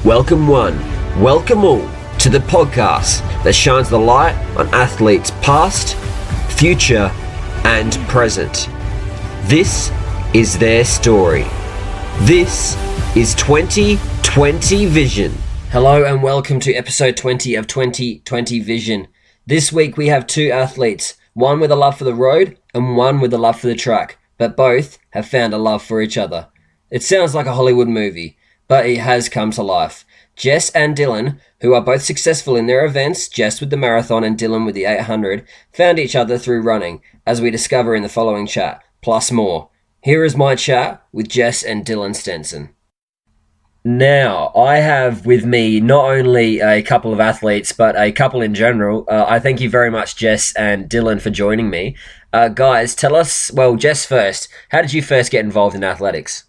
Welcome one, welcome all to the podcast that shines the light on athletes past, future, and present. This is their story. This is 2020 Vision. Hello and welcome to episode 20 of 2020 Vision. This week we have two athletes, one with a love for the road and one with a love for the track, but both have found a love for each other. It sounds like a Hollywood movie, but it has come to life. Jess and Dylan, who are both successful in their events, Jess with the marathon and Dylan with the 800, found each other through running, as we discover in the following chat, plus more. Here is my chat with Jess and Dylan Stenson. Now, I have with me not only a couple of athletes, but a couple in general. I thank you very much, Jess and Dylan, for joining me. Guys, tell us, well, Jess first, how did you first get involved in athletics?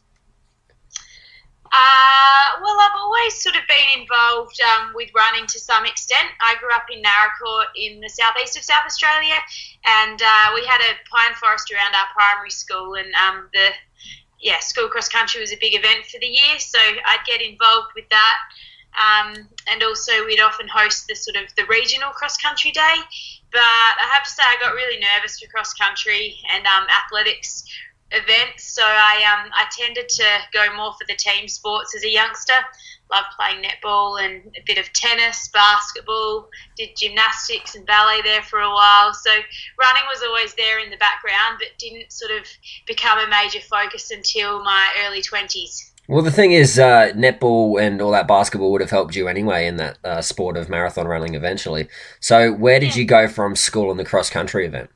Well, I've always sort of been involved with running to some extent. I grew up in Naracoorte in the southeast of South Australia, and we had a pine forest around our primary school, and school cross country was a big event for the year, so I'd get involved with that. And also we'd often host the regional cross country day. But I have to say I got really nervous for cross country and athletics events, so I tended to go more for the team sports as a youngster. Loved playing netball and a bit of tennis, basketball, did gymnastics and ballet there for a while. So running was always there in the background, but didn't sort of become a major focus until my early 20s. Well, the thing is, netball and all that basketball would have helped you anyway in that sport of marathon running eventually. So where did you go from school on the cross-country event?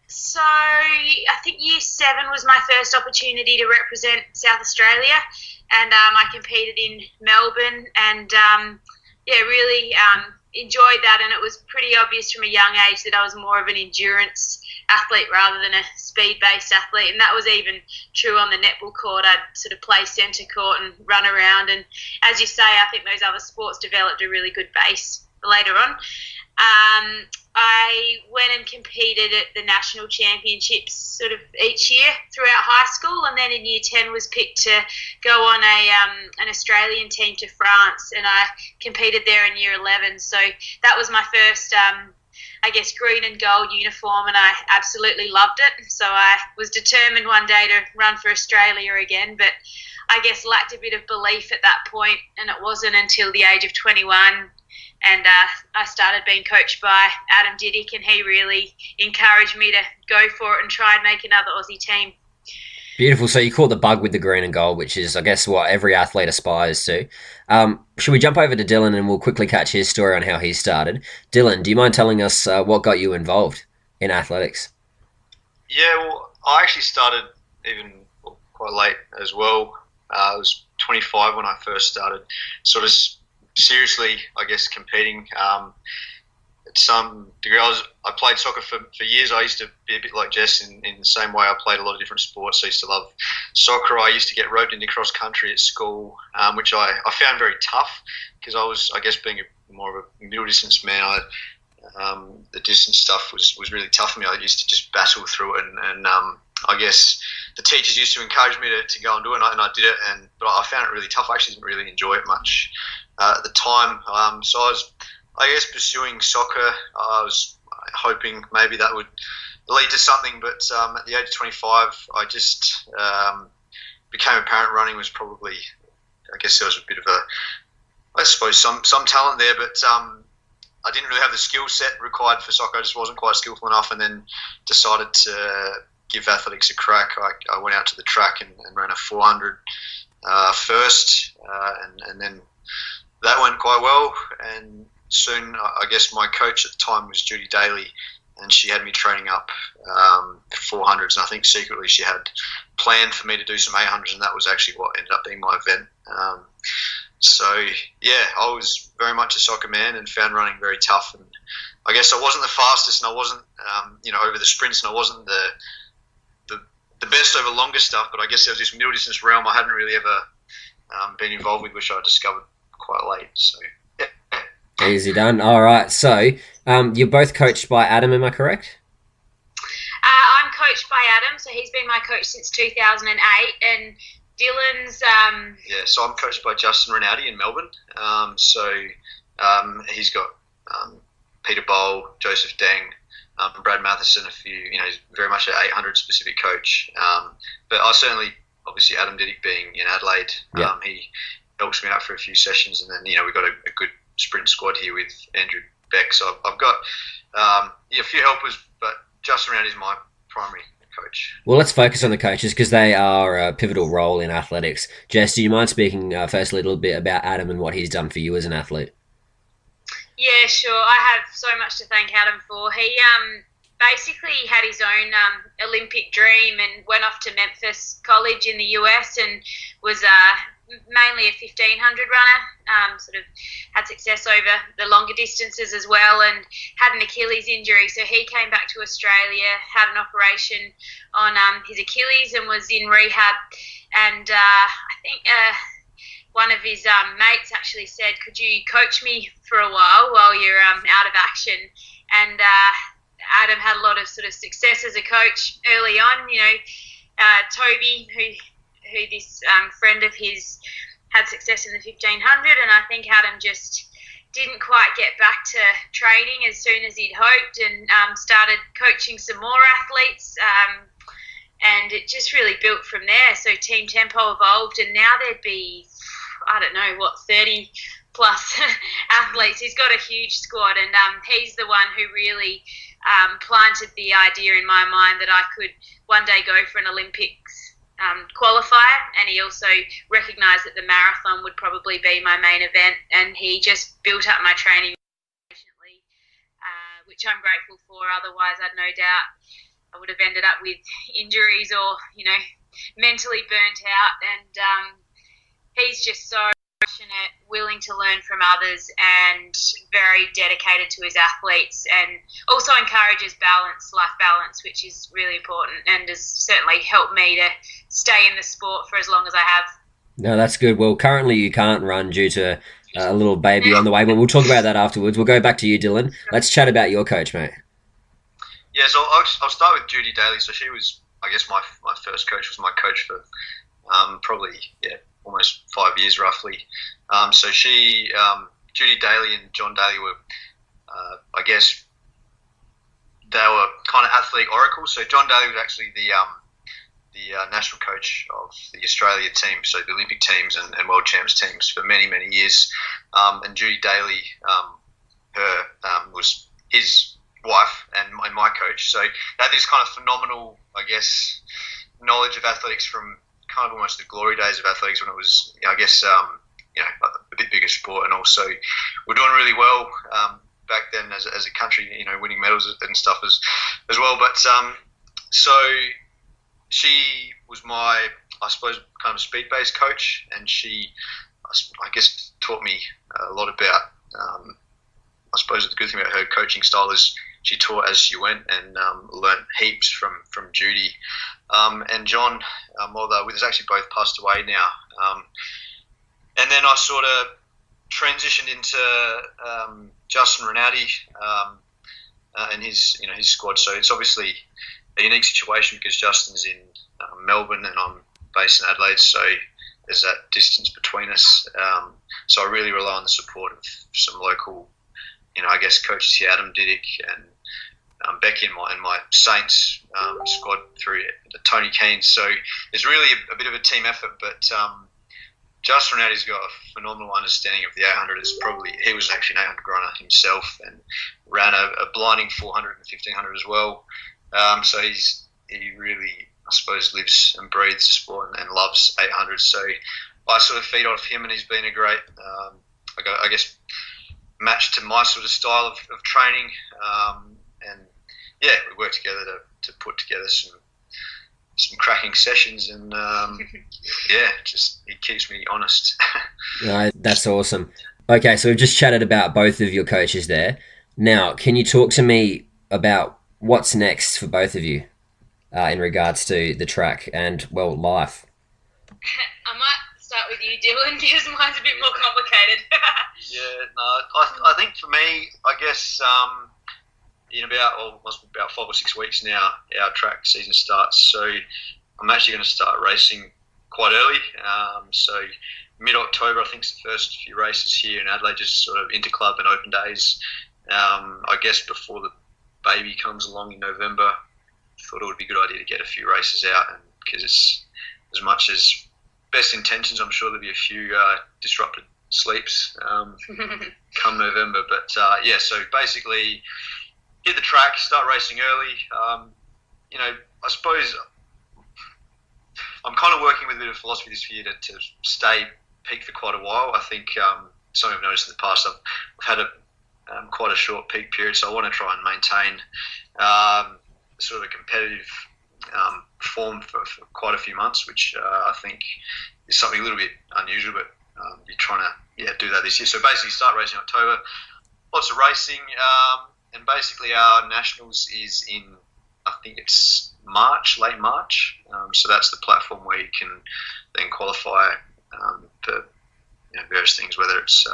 So I think year 7 was my first opportunity to represent South Australia, and I competed in Melbourne and really enjoyed that, and it was pretty obvious from a young age that I was more of an endurance athlete rather than a speed-based athlete, and that was even true on the netball court. I'd sort of play centre court and run around, and as you say, I think those other sports developed a really good base later on. I went and competed at the national championships sort of each year throughout high school, and then in year 10 was picked to go on an Australian team to France, and I competed there in year 11. So that was my first, green and gold uniform, and I absolutely loved it. So I was determined one day to run for Australia again, but I guess lacked a bit of belief at that point, and it wasn't until the age of 21 and I started being coached by Adam Diddick, and he really encouraged me to go for it and try and make another Aussie team. Beautiful. So you caught the bug with the green and gold, which is, I guess, what every athlete aspires to. Should we jump over to Dylan and we'll quickly catch his story on how he started? Dylan, do you mind telling us what got you involved in athletics? Yeah, well, I actually started even quite late as well. I was 25 when I first started sort of seriously, I guess, competing. At some degree, I played soccer for years. I used to be a bit like Jess in the same way. I played a lot of different sports. I used to love soccer. I used to get roped into cross country at school, which I found very tough because I was, I guess, being more of a middle distance man, the distance stuff was really tough for me. I used to just battle through it, and I guess the teachers used to encourage me to go and do it, and I did it. But I found it really tough. I actually didn't really enjoy it much at the time. So I was, I guess, pursuing soccer. I was hoping maybe that would lead to something, but at the age of 25, I just became apparent running was probably, I guess there was a bit of I suppose some talent there, but I didn't really have the skill set required for soccer. I just wasn't quite skillful enough, and then decided to give athletics a crack. I went out to the track and ran a 400 first, and then that went quite well, and soon, I guess my coach at the time was Judy Daly, and she had me training up for 400s, and I think secretly she had planned for me to do some 800s, and that was actually what ended up being my event. So, yeah, I was very much a soccer man and found running very tough, and I guess I wasn't the fastest, and I wasn't, over the sprints, and I wasn't the best over longer stuff, but I guess there was this middle distance realm I hadn't really ever been involved with, which I discovered quite late. So, yeah. Easy done. All right. So, you're both coached by Adam, am I correct? I'm coached by Adam, so he's been my coach since 2008, and Dylan's. So I'm coached by Justin Rinaldi in Melbourne. He's got Peter Bowl, Joseph Deng, Brad Matheson, a few. He's very much an 800 specific coach. But I certainly, obviously, Adam Diddick being in Adelaide, he helps me out for a few sessions, and then we've got a good sprint squad here with Andrew Beck. So I've got a few helpers, but Justin Rinaldi is my primary coach. Well, let's focus on the coaches because they are a pivotal role in athletics. Jess, do you mind speaking firstly a little bit about Adam and what he's done for you as an athlete? Yeah, sure. I have so much to thank Adam for. He basically had his own Olympic dream and went off to Memphis College in the US and was mainly a 1500 runner, sort of had success over the longer distances as well, and had an Achilles injury. So he came back to Australia, had an operation on his Achilles and was in rehab. And I think one of his mates actually said, "Could you coach me for a while you're out of action?" And Adam had a lot of sort of success as a coach early on. Toby, who this friend of his had success in the 1500, and I think Adam just didn't quite get back to training as soon as he'd hoped, and started coaching some more athletes, and it just really built from there. So Team Tempo evolved, and now there'd be, 30 plus athletes. He's got a huge squad, and he's the one who really planted the idea in my mind that I could one day go for an Olympics qualifier, and he also recognised that the marathon would probably be my main event, and he just built up my training patiently, which I'm grateful for. Otherwise, I'd no doubt I would have ended up with injuries or, mentally burnt out, and he's just so passionate, willing to learn from others, and very dedicated to his athletes, and also encourages life balance, which is really important and has certainly helped me to stay in the sport for as long as I have. No, that's good. Well, currently you can't run due to a little baby on the way, but we'll talk about that afterwards. We'll go back to you, Dylan. Let's chat about your coach, mate. Yeah, so I'll start with Judy Daly. So she was, I guess, my first coach, was my coach for probably, almost 5 years roughly. So she, Judy Daly and John Daly were, I guess, they were kind of athletic oracles. So John Daly was actually the national coach of the Australia team, so the Olympic teams and world champs teams for many, many years. And Judy Daly, was his wife and my coach. So they had this kind of phenomenal, I guess, knowledge of athletics from kind of almost the glory days of athletics when it was, a bit bigger sport, and also we're doing really well back then as a country, winning medals and stuff as well. But so she was my, I suppose, kind of speed-based coach, and she, I guess, taught me a lot about. I suppose the good thing about her coaching style is she taught as she went, and learned heaps from Judy. And John, although he's actually both passed away now. And then I sort of transitioned into Justin Rinaldi and his squad. So it's obviously a unique situation because Justin's in Melbourne and I'm based in Adelaide, so there's that distance between us. So I really rely on the support of some local, I guess, coaches here, Adam Diddick and Becky and my Saints squad through Tony Keane. So it's really a bit of a team effort, but Justin Rinaldi's got a phenomenal understanding of the 800. He was actually an 800 runner himself and ran a blinding 400 and 1500 as well. So he really, I suppose, lives and breathes the sport and loves 800. So I sort of feed off him, and he's been a great, I guess, match to my sort of style of training. And yeah, we work together to put together some cracking sessions, and just it keeps me honest. No, that's awesome. Okay, so we've just chatted about both of your coaches there. Now, can you talk to me about what's next for both of you in regards to the track and, well, life? I might start with you, Dylan, because mine's a bit more complicated. I think for me, I guess in about 5 or 6 weeks now, our track season starts. So I'm actually going to start racing quite early. So mid-October, I think, is the first few races here in Adelaide, just sort of interclub and open days. I guess before the baby comes along in November, I thought it would be a good idea to get a few races out, and because it's as much as best intentions, I'm sure there'll be a few disrupted sleeps come November. But so basically hit the track, start racing early. I suppose I'm kind of working with a bit of philosophy this year to stay peak for quite a while. I think something I've noticed in the past, I've had quite a short peak period, so I want to try and maintain sort of a competitive form for quite a few months, which I think is something a little bit unusual, but you're trying to do that this year. So basically start racing in October, lots of racing, and basically our Nationals is in, I think it's March, late March. So that's the platform where you can then qualify for various things, whether it's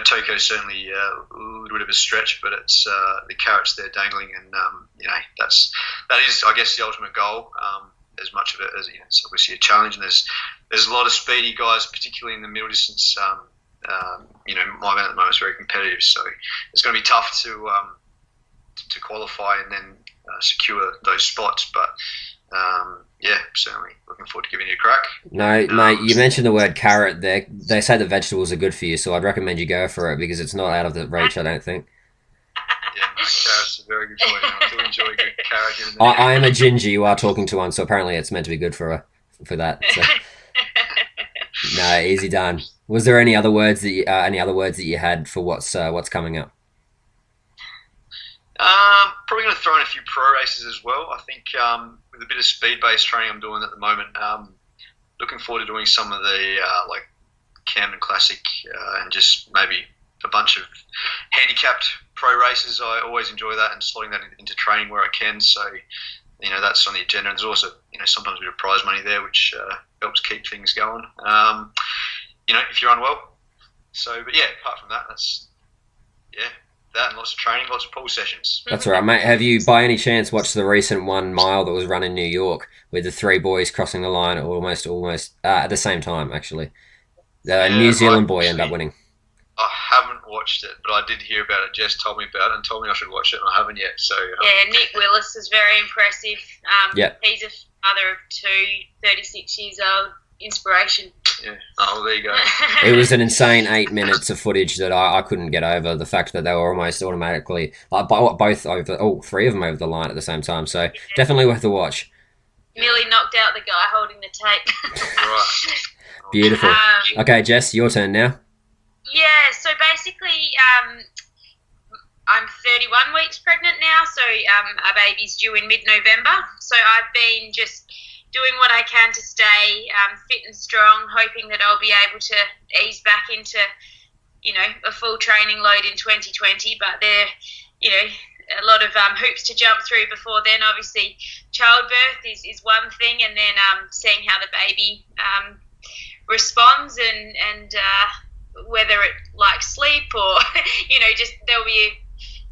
Tokyo is certainly a little bit of a stretch, but it's the carrots there dangling, and that is, I guess, the ultimate goal. As much of it as it's obviously a challenge, and there's a lot of speedy guys, particularly in the middle distance. My event at the moment is very competitive, so it's going to be tough to qualify and then secure those spots. But certainly looking forward to giving it a crack. No, mate, you mentioned the word carrot there. They say that vegetables are good for you, so I'd recommend you go for it because it's not out of the reach, I don't think. Yeah, no, carrots are very good for you. I do enjoy a good carrot. I am a ginger. You are talking to one, so apparently it's meant to be good for that. So. No, easy done. Was there any other words that you had for what's coming up? Probably going to throw in a few pro races as well. I think with a bit of speed-based training I'm doing at the moment, looking forward to doing some of the like Camden Classic and just maybe a bunch of handicapped pro races. I always enjoy that, and slotting that into training where I can. So that's on the agenda. And there's also sometimes a bit of prize money there, which helps keep things going. If you're unwell. So, but apart from that, that's that and lots of training, lots of pool sessions. That's all right, mate. Have you, by any chance, watched the recent 1 mile that was run in New York with the 3 boys crossing the line almost at the same time, actually? The New Zealand boy ended up winning. I haven't watched it, but I did hear about it. Jess told me about it and told me I should watch it, and I haven't yet. So Nick Willis is very impressive. He's a father of 2, 36 years old. Inspiration. Yeah. Oh, there you go. It was an insane 8 minutes of footage that I couldn't get over. The fact that they were almost automatically all 3 of them over the line at the same time. So definitely worth a watch. Nearly knocked out the guy holding the tape. Right. Beautiful. Okay, Jess, your turn now. Yeah. So basically, I'm 31 weeks pregnant now. So our baby's due in mid-November. So I've been just doing what I can to stay fit and strong, hoping that I'll be able to ease back into, a full training load in 2020. But there, a lot of hoops to jump through before then. Obviously, childbirth is one thing, and then seeing how the baby responds and whether it likes sleep or, just there'll be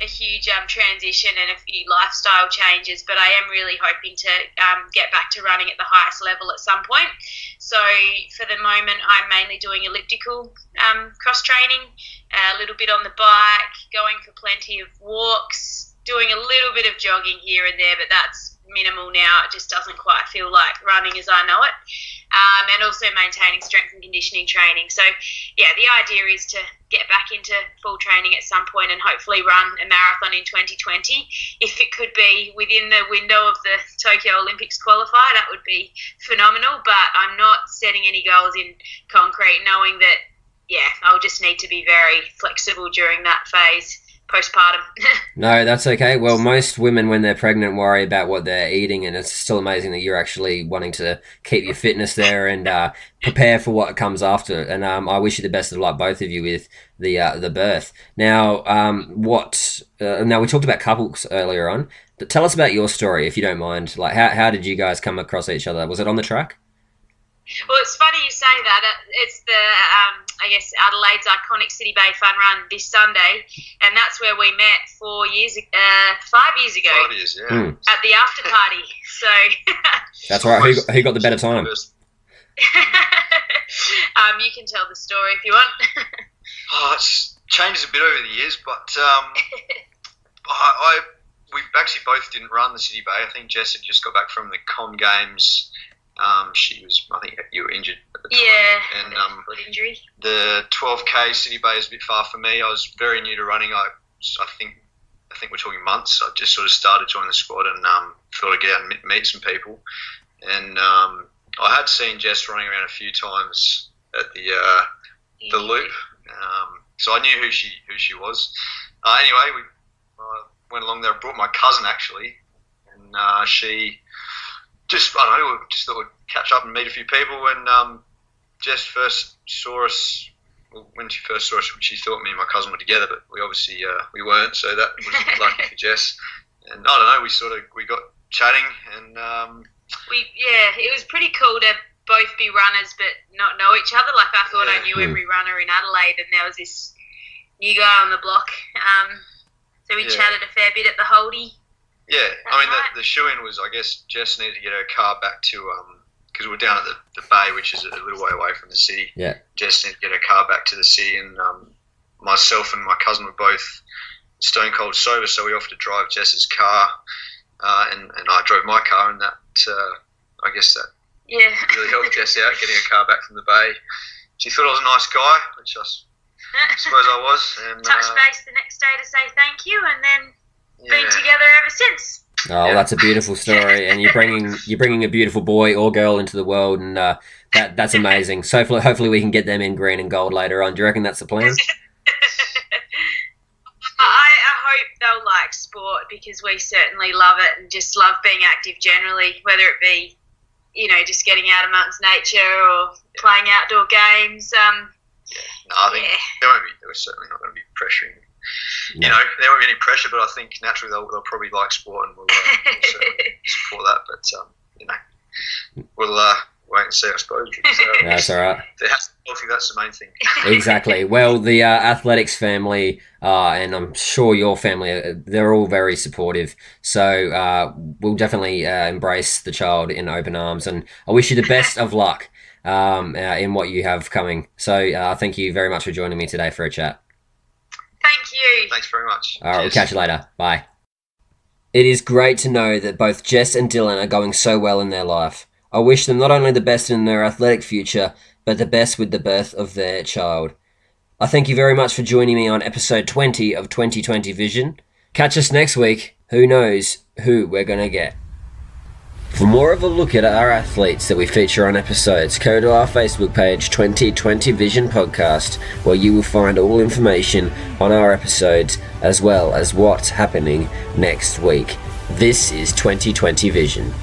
a huge transition and a few lifestyle changes, but I am really hoping to get back to running at the highest level at some point. So for the moment, I'm mainly doing elliptical cross training, a little bit on the bike, going for plenty of walks, doing a little bit of jogging here and there, but that's minimal now. It just doesn't quite feel like running as I know it. And also maintaining strength and conditioning training. So, the idea is to get back into full training at some point and hopefully run a marathon in 2020. If it could be within the window of the Tokyo Olympics qualifier, that would be phenomenal. But I'm not setting any goals in concrete, knowing that, I'll just need to be very flexible during that phase. Postpartum. No, that's okay. Well, most women, when they're pregnant, worry about what they're eating, and it's still amazing that you're actually wanting to keep your fitness there and prepare for what comes after. And I wish you the best of luck, both of you, with the birth. Now, now we talked about couples earlier on, but tell us about your story, if you don't mind. Like, how did you guys come across each other? Was it on the track? Well, it's funny you say that. It's the, Adelaide's iconic City Bay Fun Run this Sunday, and that's where we met 5 years ago. 5 years, yeah. At the after party. So that's right. Who got the better time? You can tell the story if you want. It's changes a bit over the years, but we actually both didn't run the City Bay. I think Jess had just got back from the Com Games. I think you were injured at the time. Yeah, and foot injury. the 12K City Bay is a bit far for me. I was very new to running. I think we're talking months. I just sort of started joining the squad and thought I'd get out and meet some people. And I had seen Jess running around a few times at the loop, so I knew who she was. Anyway, we went along there. I brought my cousin actually, and she just thought we'd catch up and meet a few people. When Jess first saw us, when she first saw us, she thought me and my cousin were together, but we obviously we weren't. So that was lucky for Jess. And I don't know, we got chatting, and it was pretty cool to both be runners but not know each other. Like, I thought I knew every runner in Adelaide, and there was this new guy on the block. So we chatted a fair bit at the Holdie. Yeah, the shoe-in was, I guess, Jess needed to get her car back to, because we're down at the Bay, which is a little way away from the city. Yeah. Jess needed to get her car back to the city, and myself and my cousin were both stone cold sober, so we offered to drive Jess's car, and I drove my car, and that, I guess that really helped Jess out, getting her car back from the Bay. She thought I was a nice guy, which I suppose I was. And touched base the next day to say thank you, and then been together ever since. Oh, that's a beautiful story, and you're bringing a beautiful boy or girl into the world, and that's amazing. So hopefully we can get them in green and gold later on. Do you reckon that's the plan? I hope they'll like sport, because we certainly love it and just love being active generally, whether it be, just getting out amongst nature or playing outdoor games. I think there was certainly not going to be pressuring. No. There won't be any pressure, but I think naturally they'll probably like sport, and we'll certainly support that. But we'll wait and see, I suppose. That's all right. I think that's the main thing. Exactly. Well, the athletics family, and I'm sure your family, they're all very supportive. So we'll definitely embrace the child in open arms, and I wish you the best of luck in what you have coming. So thank you very much for joining me today for a chat. Thank you. Thanks very much. All right, we'll catch you later. Bye. It is great to know that both Jess and Dylan are going so well in their life. I wish them not only the best in their athletic future, but the best with the birth of their child. I thank you very much for joining me on episode 20 of 2020 Vision. Catch us next week. Who knows who we're going to get. For more of a look at our athletes that we feature on episodes, go to our Facebook page 2020 Vision Podcast, where you will find all information on our episodes as well as what's happening next week. This is 2020 Vision.